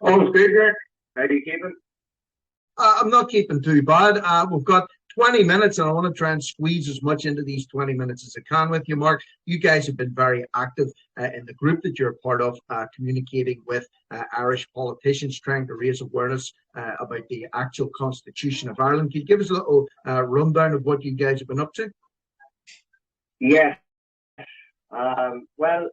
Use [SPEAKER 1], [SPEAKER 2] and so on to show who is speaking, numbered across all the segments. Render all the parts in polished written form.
[SPEAKER 1] Oh, good, Rick. How do you keep it?
[SPEAKER 2] I'm not keeping too bad. We've got 20 minutes, and I want to try and squeeze as much into these 20 minutes as I can with you, Mark. You guys have been very active in the group that you're part of, communicating with Irish politicians, trying to raise awareness about the actual Constitution of Ireland. Can you give us a little rundown of what you guys have been up to?
[SPEAKER 1] Yes. Well,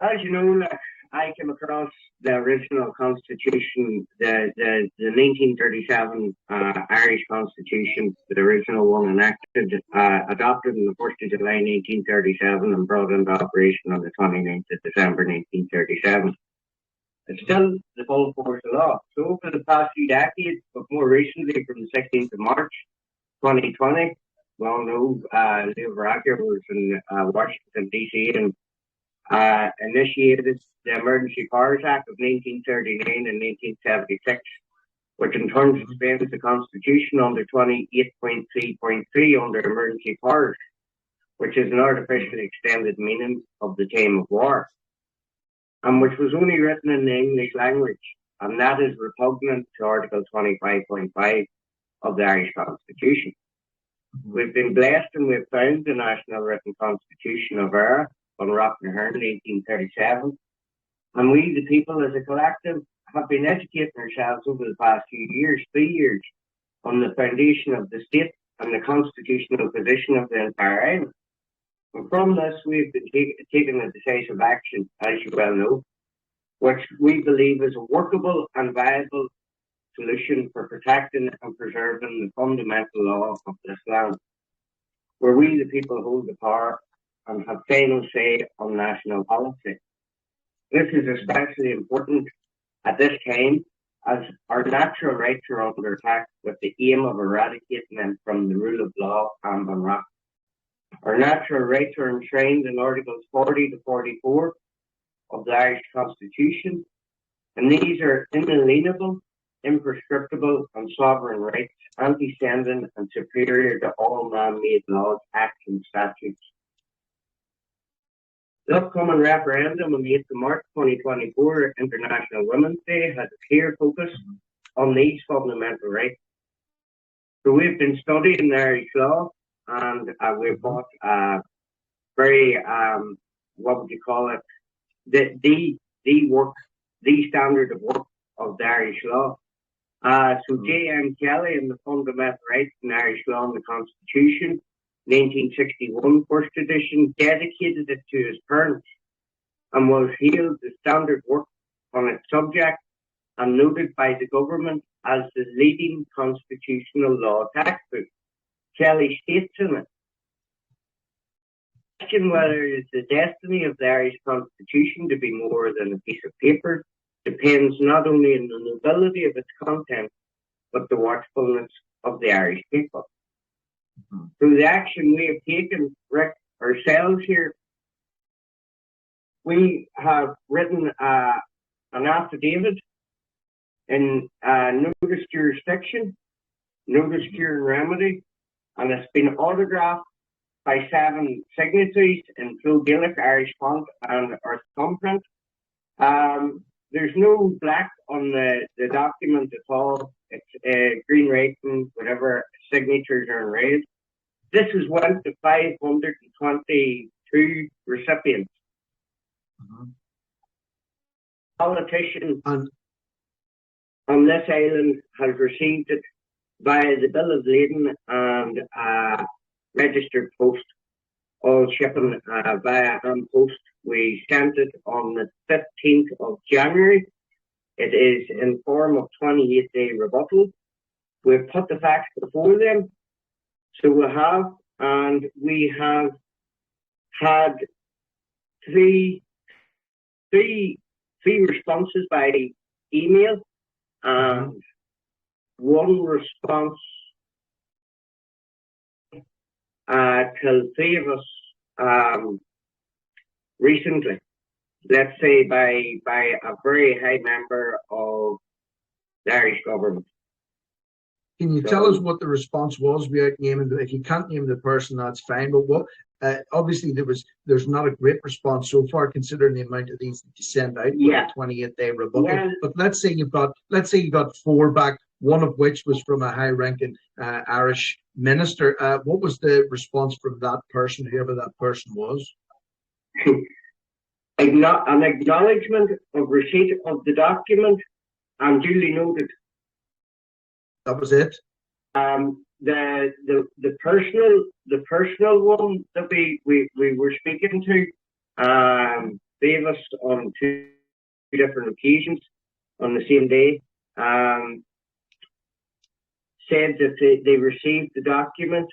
[SPEAKER 1] as you know, I came across the original Constitution, the 1937 Irish Constitution, the original one enacted, adopted on the 1st of July 1937 and brought into operation on the 29th of December 1937. It's still the full force of law. So over the past few decades, but more recently from the 16th of March 2020, we all know Leo Varadkar was in Washington, D.C. and initiated the Emergency Powers Act of 1939 and 1976, which in turn expands the Constitution under 28.3.3 under emergency powers, which is an artificially extended meaning of the time of war, and which was only written in the English language, and that is repugnant to Article 25.5 of the Irish Constitution. We've been blessed and we've found the National Written Constitution of Ireland on Rock and Hearn in 1837. And we, the people as a collective, have been educating ourselves over the past few years, 3 years, on the foundation of the state and the constitutional position of the entire island. And from this, we've been taking a decisive action, as you well know, which we believe is a workable and viable solution for protecting and preserving the fundamental law of this land, where we, the people, hold the power and have final say on national policy. This is especially important at this time as our natural rights are under attack with the aim of eradicating them from the rule of law and on rock. Our natural rights are enshrined in Articles 40 to 44 of the Irish Constitution, and these are inalienable, imprescriptible and sovereign rights, antecedent and superior to all man-made laws, acts and statutes. The upcoming referendum on the 8th of March 2024, International Women's Day, has a clear focus on these fundamental rights. So we've been studying Irish law, and we've got very, what would you call it, the standard of work of the Irish law. So J.M. Kelly in the Fundamental Rights in Irish Law and the Constitution, 1961, first edition, dedicated it to his parents and was hailed the standard work on its subject and noted by the government as the leading constitutional law textbook. Kelly states in it, question whether it is the destiny of the Irish Constitution to be more than a piece of paper depends not only on the nobility of its content, but the watchfulness of the Irish people. Through the action we have taken, Rick, ourselves here, we have written an affidavit in notice jurisdiction, notice cure and remedy, and it's been autographed by 7 signatories in full Gaelic, Irish font, and our thumbprint. There's no black on the document at all. It's green writing, whatever signatures are in red. This has went to 522 recipients. Politician on this island has received it via the Bill of Lading and registered post, all shipping via hand post. We sent it on the 15th of January. It is in form of 28-day rebuttal. We've put the facts before them. So we have had three responses by email and one response to 3 of us recently, let's say by a very high member of the Irish government.
[SPEAKER 2] Can you tell us what the response was without naming? If you can't name the person, that's fine. But what Obviously, there's not a great response so far, considering the amount of these that you send out with a 28-day rebuttal.
[SPEAKER 1] Well,
[SPEAKER 2] but let's say you got 4 back, one of which was from a high-ranking Irish minister. What was the response from that person, whoever that person was?
[SPEAKER 1] An acknowledgement of receipt of the document and duly noted.
[SPEAKER 2] That was it.
[SPEAKER 1] The personal one that we were speaking to, gave us on 2 different occasions on the same day. Said that they received the document.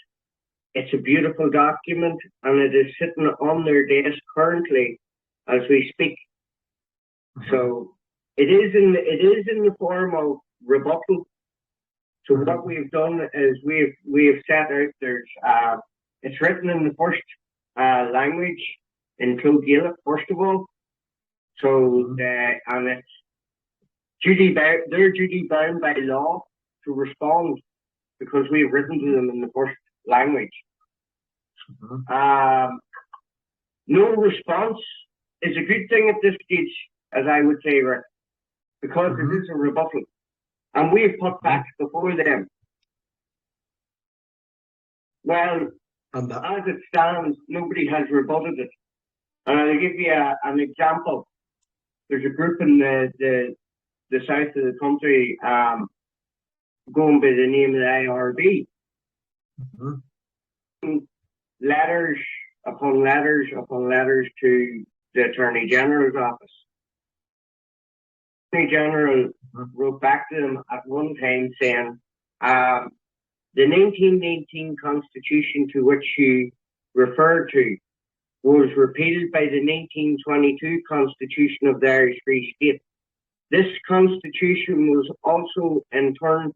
[SPEAKER 1] It's a beautiful document, and it is sitting on their desk currently as we speak. So it is in the form of rebuttal. So what we've done is we've set out it's written in the first language in Clode Gaelic first of all. So and it's they're duty bound by law to respond because we've written to them in the first language. No response is a good thing at this stage, as I would say, Rick, because it is a rebuttal. And we've put facts before them. Well, as it stands, nobody has rebutted it. And I'll give you an example. There's a group in the south of the country going by the name of the IRB. Letters upon letters upon letters to the Attorney General's office. The Attorney General wrote back to them at one time saying, the 1919 Constitution to which you referred to was repealed by the 1922 Constitution of the Irish Free State. This Constitution was also in turn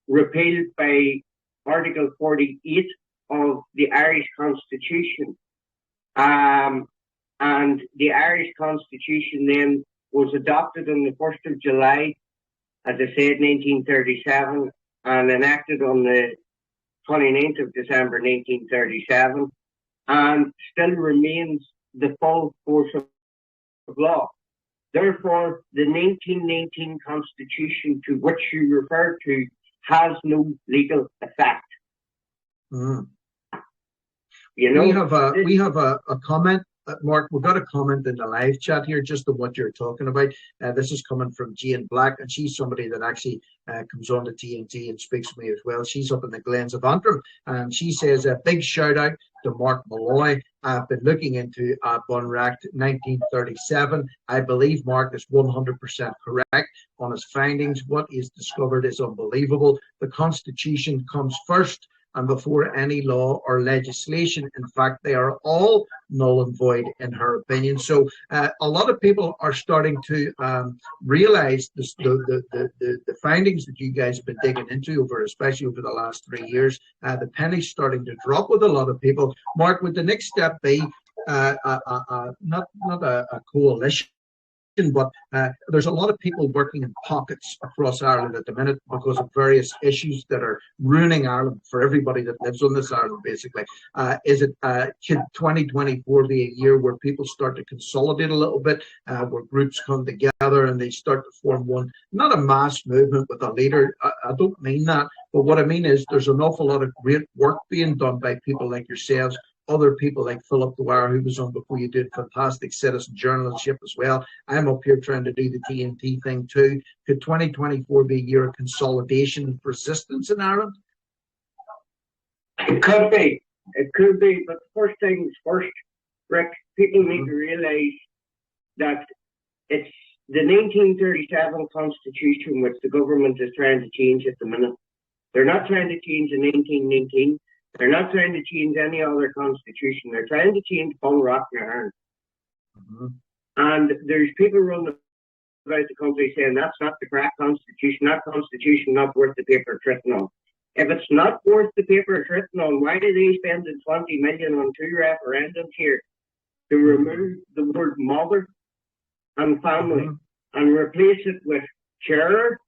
[SPEAKER 1] repealed by Article 48 of the Irish Constitution. And the Irish Constitution then was adopted on the 1st of July, as I said, 1937, and enacted on the 29th of December, 1937, and still remains the full force of law. Therefore, the 1919 Constitution to which you refer to has no legal effect. You know,
[SPEAKER 2] we have a comment. Mark, we've got a comment in the live chat here just on what you're talking about. This is coming from Jane Black, and she's somebody that actually comes on to TNT and speaks to me as well. She's up in the Glens of Antrim, and she says a big shout out to Mark Malloy. I've been looking into Bunracht 1937. I believe Mark is 100% correct on his findings. What is discovered is unbelievable. The Constitution comes first and before any law or legislation. In fact, they are all null and void in her opinion. So a lot of people are starting to realize the findings that you guys have been digging into especially over the last 3 years. The penny's starting to drop with a lot of people. Mark, would the next step be not a coalition? But there's a lot of people working in pockets across Ireland at the minute because of various issues that are ruining Ireland for everybody that lives on this island, basically. Should 2024 be a year where people start to consolidate a little bit, where groups come together and they start to form one, not a mass movement with a leader? I don't mean that, but what I mean is there's an awful lot of great work being done by people like yourselves, other people like Philip Dwyer, who was on before you, did fantastic citizen journalism as well. I'm up here trying to do the TNT thing too. Could 2024 be a year of consolidation and persistence in Ireland?
[SPEAKER 1] It could be. It could be. But first things first, Rick, people need to realise that it's the 1937 Constitution which the government is trying to change at the minute. They're not trying to change the 1919. They're not trying to change any other constitution. They're trying to change Bunracht in Ireland. And there's people running about the country saying that's not the correct constitution, that constitution not worth the paper it's written on. If it's not worth the paper it's written on, why are they spending 20 million on 2 referendums here to remove the word mother and family and replace it with chair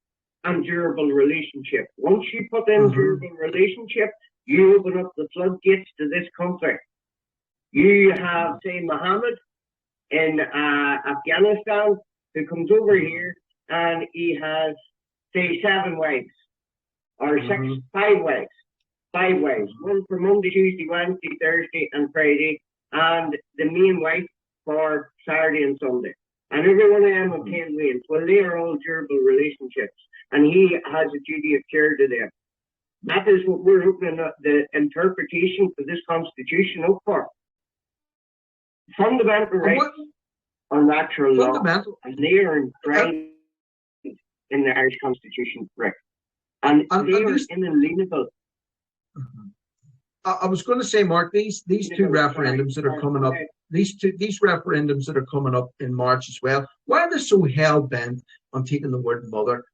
[SPEAKER 1] and durable relationship? Once you put in durable relationship, you open up the floodgates to this country. You have, say, Muhammad in Afghanistan who comes over here and he has, say, 7 wives or 5 wives. 5 wives. One for Monday, Tuesday, Wednesday, Thursday, and Friday, and the main wife for Saturday and Sunday. And every one of them have 10 wives. Well, they are all durable relationships, and he has a duty of care to them. That is what we're opening up the interpretation for this Constitution up for. Fundamental rights are natural law, and they are enshrined in the Irish Constitution, Rick. And they are inalienable.
[SPEAKER 2] I was going to say, Mark, these two referendums that are coming up, these referendums that are coming up in March as well, why are they so hell bent on taking the word mother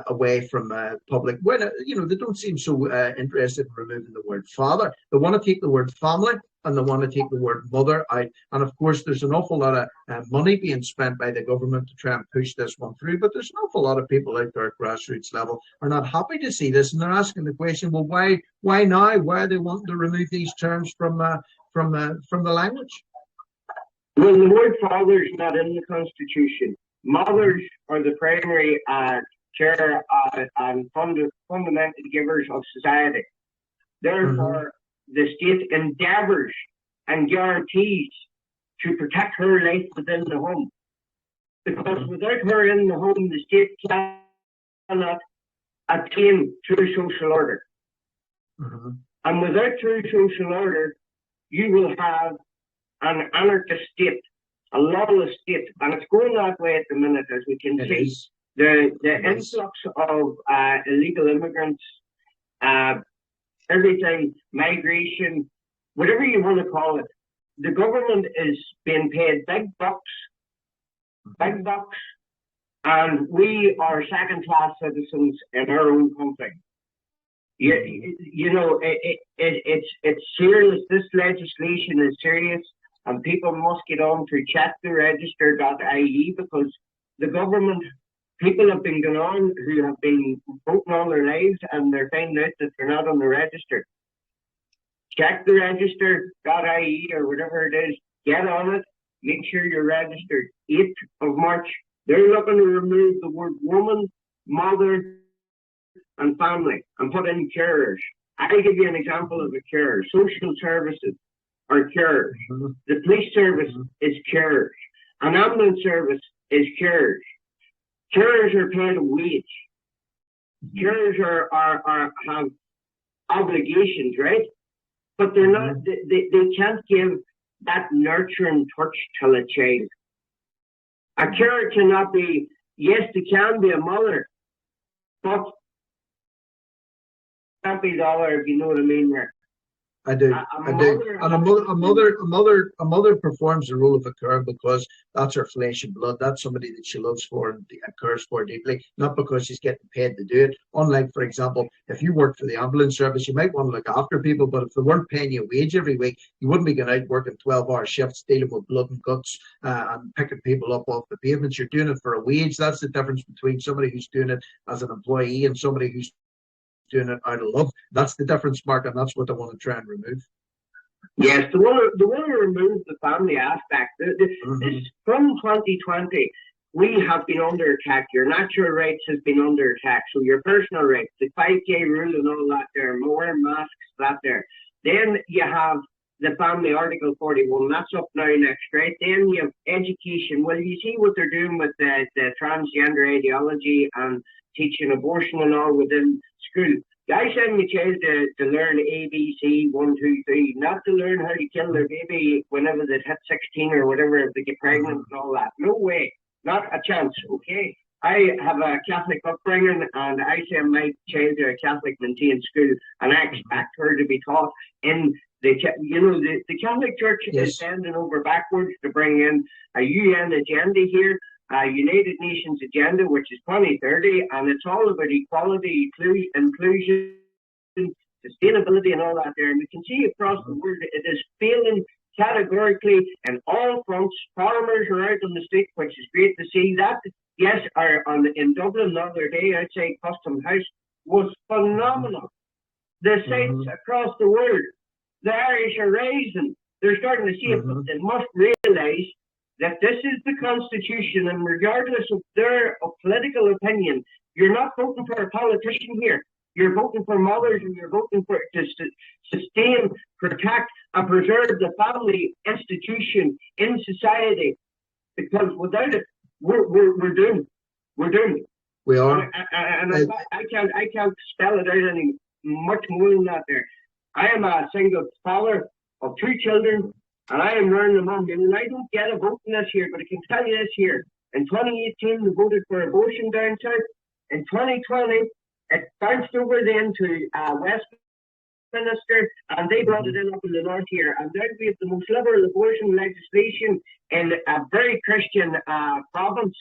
[SPEAKER 2] away from public? When they don't seem so interested in removing the word father. They want to take the word family and they want to take the word mother out. And of course, there's an awful lot of money being spent by the government to try and push this one through. But there's an awful lot of people out there at grassroots level are not happy to see this, and they're asking the question: well, why now? Why are they wanting to remove these terms from the language?
[SPEAKER 1] Well, the word father is not in the Constitution. Mothers are the primary care and fundamental givers of society. Therefore, the state endeavours and guarantees to protect her life within the home. Because without her in the home, the state cannot attain true social order. And without true social order, you will have an anarchist state, a lawless state, and it's going that way at the minute, as we can see. The influx of illegal immigrants, everything, migration, whatever you want to call it, the government is being paid big bucks, and we are second-class citizens in our own country. It's serious. This legislation is serious, and people must get on to checktheregister.ie, because the government, people have been going on who have been voting all their lives, and they're finding out that they're not on the register. Checktheregister.ie or whatever it is. Get on it. Make sure you're registered. 8th of March. They're looking to remove the word woman, mother, and family and put in carers. I'll give you an example of a carer. Social services are carers. The police service is carers. An ambulance service is carers. Carers are paid a wage. Carers have obligations, right? But they're not. They can't give that nurturing touch to a child. A carer cannot be. Yes, they can be a mother, but can't be the other, if you know what I mean there.
[SPEAKER 2] I do. And a mother performs the role of a carer because that's her flesh and blood. That's somebody that she loves for and cares for deeply, not because she's getting paid to do it. Unlike, for example, if you work for the ambulance service, you might want to look after people, but if they weren't paying you a wage every week, you wouldn't be going out working 12-hour shifts, dealing with blood and guts, and picking people up off the pavements. You're doing it for a wage. That's the difference between somebody who's doing it as an employee and somebody who's doing it out of love. That's the difference, Mark, and that's what I want to try and remove.
[SPEAKER 1] Yes, they want to remove the family aspect. From 2020, we have been under attack. Your natural rights has been under attack. So your personal rights, the 5K rule and all that there, wearing masks, that there. Then you have the family Article 41. That's up now next, right? Then you have education. Well, you see what they're doing with the transgender ideology and teaching abortion and all within school. I send my child to learn ABC 1, 2, 3, not to learn how to kill their baby whenever they hit 16 or whatever, if they get pregnant and all that. No way, not a chance. Okay, I have a Catholic upbringing, and I send my child to a Catholic maintained school, and I expect her to be taught in the Catholic Church is bending over backwards to bring in a UN agenda here. United Nations agenda, which is 2030, and it's all about equality, inclusion, sustainability, and all that there. And we can see across the world it is failing categorically in all fronts. Farmers are out on the street, which is great to see. That, yes, in Dublin the other day outside Custom House was phenomenal. The sights across the world, the Irish are rising. they're starting to see it, but they must realize that this is the Constitution, and regardless of their political opinion, you're not voting for a politician here. You're voting for mothers, and you're voting for to sustain, protect, and preserve the family institution in society. Because without it, we're doomed. We're doomed.
[SPEAKER 2] We are.
[SPEAKER 1] And I can't spell it out any much more than that. There, I am a single father of 2 children, and I am learning among them. And I don't get a vote in this year, but I can tell you this here: in 2018, we voted for abortion down south. In 2020, it bounced over then to Westminster, and they brought it in up in the north here. And now we have the most liberal abortion legislation in a very Christian province,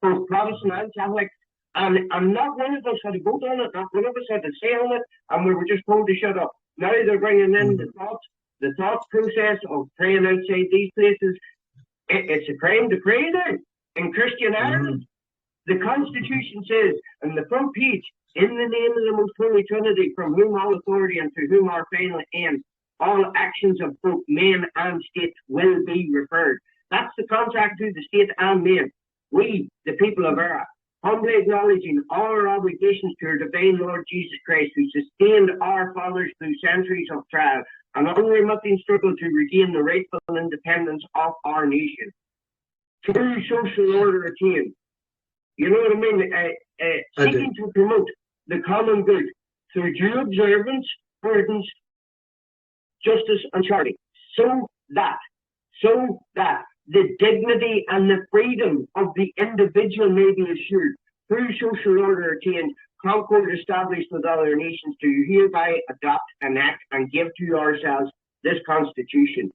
[SPEAKER 1] both Protestant and Catholic. And not one of us had a vote on it, not one of us had a say on it, and we were just told to shut up. Now they're bringing in the thought process of praying outside these places. It's a crime to pray there in Christian Ireland. The Constitution says in the front page, in the name of the most holy Trinity, from whom all authority and to whom our final end, all actions of both men and state will be referred. That's the contract to the state and men. We, the people of Earth, humbly acknowledging all our obligations to our divine Lord Jesus Christ, who sustained our fathers through centuries of trial and unremitting struggle to regain the rightful independence of our nation. True social order attained. You know what I mean? Seeking to promote the common good through due observance, burdens, justice, and charity, so that the dignity and the freedom of the individual may be assured. Through social order attained, concord established with other nations, to hereby adopt, enact, and give to ourselves this Constitution.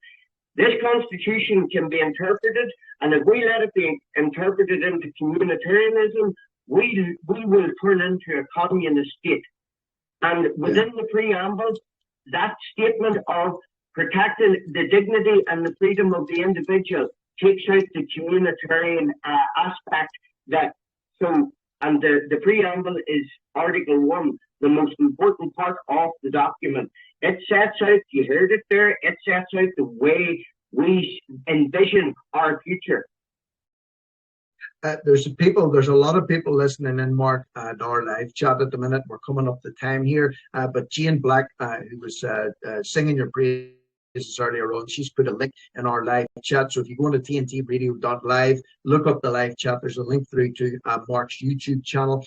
[SPEAKER 1] This Constitution can be interpreted, and if we let it be interpreted into communitarianism, we will turn into a communist state. And within the preamble, that statement of protecting the dignity and the freedom of the individual takes out the communitarian aspect. And the preamble is Article 1, the most important part of the document. It sets out, you heard it there, it sets out the way we envision our future.
[SPEAKER 2] There's a lot of people listening in, Mark, to our live chat at the minute. We're coming up the time here. But Jane Black, who was singing your praises earlier on, she's put a link in our live chat. So if you go to tntradio.live, look up the live chat. There's a link through to Mark's YouTube channel,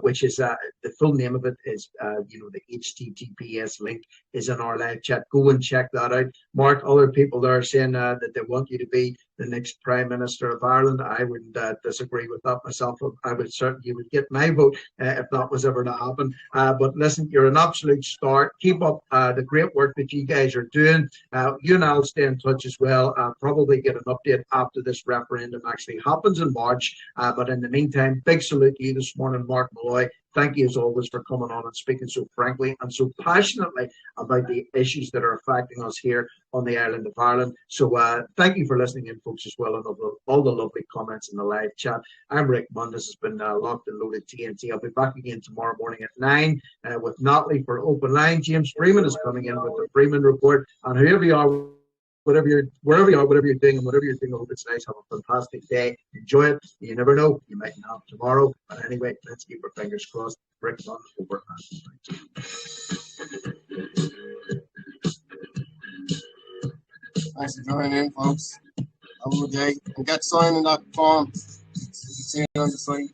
[SPEAKER 2] which is the full name of it is the HTTPS link is in our live chat. Go and check that out. Mark, other people there are saying that they want you to be the next Prime Minister of Ireland. I wouldn't disagree with that myself. I would certainly would get my vote if that was ever to happen. But listen, you're an absolute star. Keep up the great work that you guys are doing. You and I'll stay in touch as well. Probably get an update after this referendum actually happens in March. But in the meantime, big salute to you this morning, Mark Malloy. Thank you as always for coming on and speaking so frankly and so passionately about the issues that are affecting us here on the island of Ireland. So thank you for listening in, folks, as well, and all the lovely comments in the live chat. I'm Rick Munn. This has been Locked and Loaded TNT. I'll be back again tomorrow morning at 9 with Natalie for Open Line. James Freeman is coming in with the Freeman Report. And whoever you are, wherever you're doing, and whatever you're doing, I hope it's nice. Have a fantastic day. Enjoy it. You never know. You might not tomorrow. But anyway, let's keep our fingers crossed. Rick Munn, over and
[SPEAKER 3] Thanks for joining in, folks. Have a good day. And get signed in that form. You can see it on the site.